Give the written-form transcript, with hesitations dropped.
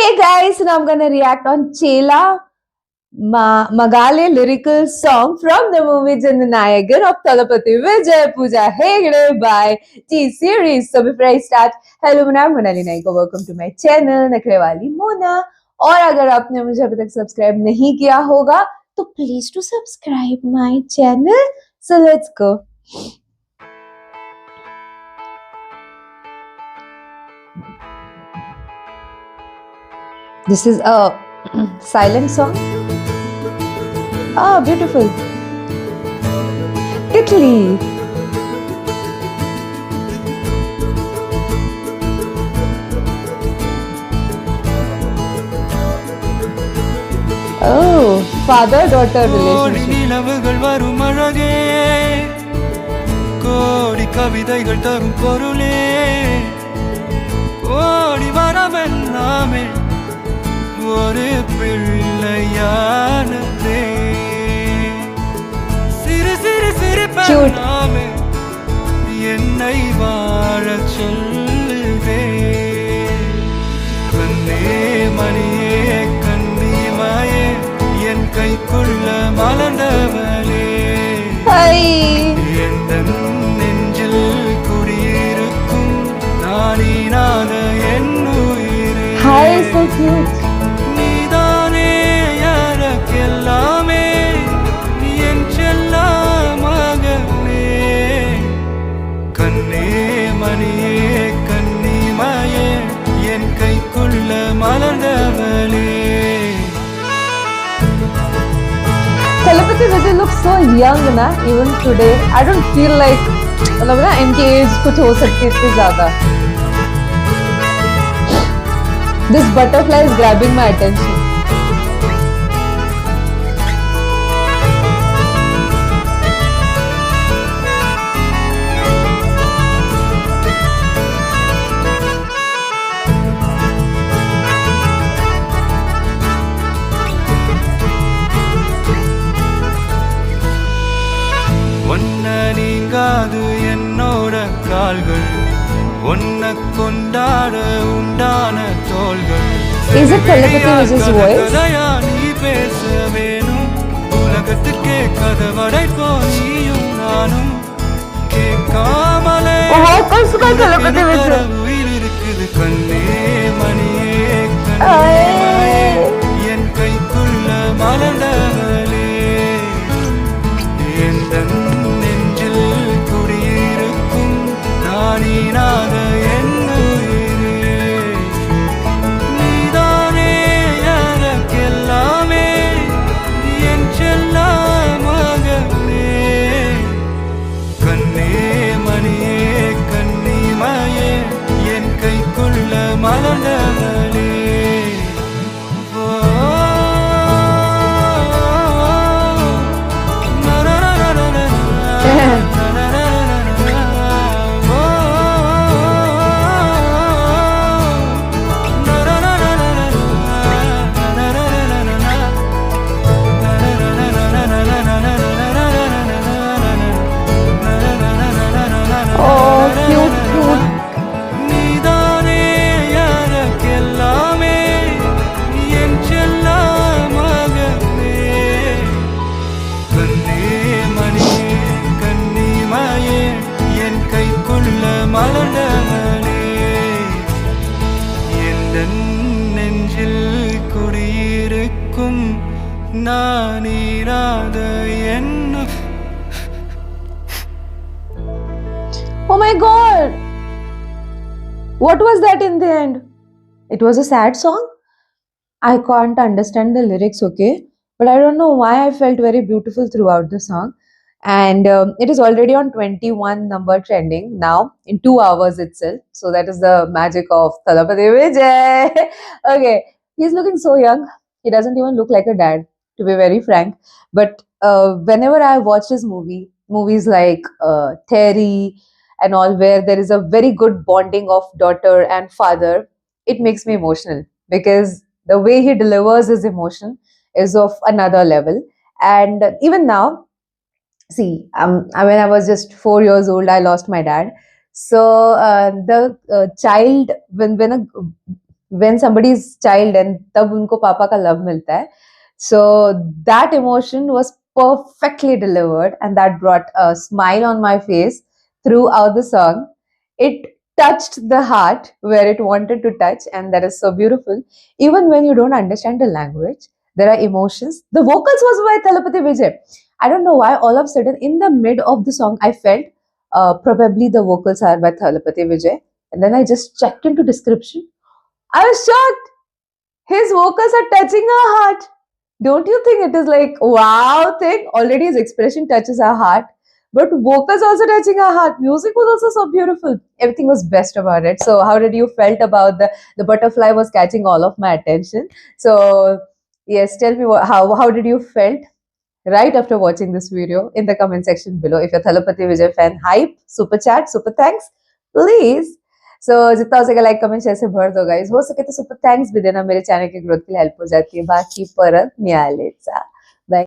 Hey guys, now I'm gonna react on Chela Magale lyrical song from the movie Jananayagan of Thalapathy Vijay Pooja Hegde by T-Series. So before I start, hello I'm Monali Naiko, welcome to my channel नखरे वाली मोना. और अगर आपने मुझे अभी तक subscribe नहीं किया होगा तो please to subscribe my channel. So let's go. This is a silent song. Ah, beautiful. Italy. Oh, father-daughter relationship. நிலவுகள் வரும் அழகே கோடி கவிதைகள் தரும் பொருளே கோடி வரமெல்லாமே ஒரு பிள்ளையானதே சிறு சிறு சிறு பெண்ணாமே என்னை வாழச் சொல்லுதே கண்ணே மணியே கண்ணிமாயே என் கைக்குள்ள மலர்ந்தவளே எந்த நெஞ்சில் குடியிருக்கும் நானீனாத என் உயிரே. Hi, so cute. நீதானே யாருக்கெல்லாமே என் செல்ல மகனே கண்ணே மணியே கண்ணிமாயே என் கைக்குள்ள மலர்ந்தவளே. Thalapathy Vijay looks so young na, even today. I don't feel like मतलब ना इनकी एज कुछ हो सकती है इतनी ज्यादा. This butterfly is grabbing my attention. ஒன்ன நீங்காது என்னோட கால்கள் ஒன்ன கொண்டாட உண்டான தோள்கள். Is it Thalapathy Vijay's voice? கதையா நீ பேச வேணும் உலகத்துக்கே கதவடைப்போ நீயும் நானும் கேட்காமலே உயிர் இருக்குது கண்ணே மணியே கண்ணியே என் கைக்குள்ள மலர்ந்தவளே எந்த நெஞ்சில் குடியிருக்கும் நானீனாத என் உயிரே. நீதானே யாருக்கெல்லாமே என் செல்ல மகனே கண்ணே மணியே கண்ணிமாயே என் கைக்குள்ள மலர்ந்தவளே. நீதானே யாருக்கெல்லாமே என் செல்ல மகனே கண்ணே மணியே கண்ணிமாயே என் கைக்குள்ள மலர்ந்தவளே எந்த நெஞ்சில் குடியிருக்கும் நானீராத என். Oh my god! What was that in the end? It was a sad song? I can't understand the lyrics, okay? But I don't know why I felt very beautiful throughout the song. And it is already on 21 number trending now in 2 hours itself. So that is the magic of Thalapathy Vijay. Okay, he's looking so young. He doesn't even look like a dad, to be very frank. But whenever I watch his movies like Terry and all, where there is a very good bonding of daughter and father, it makes me emotional because the way he delivers his emotion is of another level. And even now, see, when I was just 4 years old, I lost my dad. So the child, when when somebody's child and तब उनको पापा का love मिलता है. So that emotion was perfectly delivered, and that brought a smile on my face throughout the song. It touched the heart where it wanted to touch, and that is so beautiful. Even when you don't understand the language, there are emotions. The vocals was by Thalapathy Vijay. I don't know why all of a sudden in the mid of the song I felt probably the vocals are by Thalapathy Vijay, and then I just checked into description. I was shocked. His vocals are touching our heart. Don't you think it is like wow thing? Already his expression touches our heart, but vocals also touching our heart. Music was also so beautiful. Everything was best about it. So how did you felt about the butterfly was catching all of my attention? So yes, tell me how did you felt right after watching this video in the comment section below. If you're Thalapathy Vijay fan, hype, super chat, super thanks, please. So जितना हो सके like comment share से भर दो guys. हो सके तो super thanks भी देना, मेरे चैनल की ग्रोथ के लिए हेल्प हो जाती है. बाकी परत न्यायालयाचा.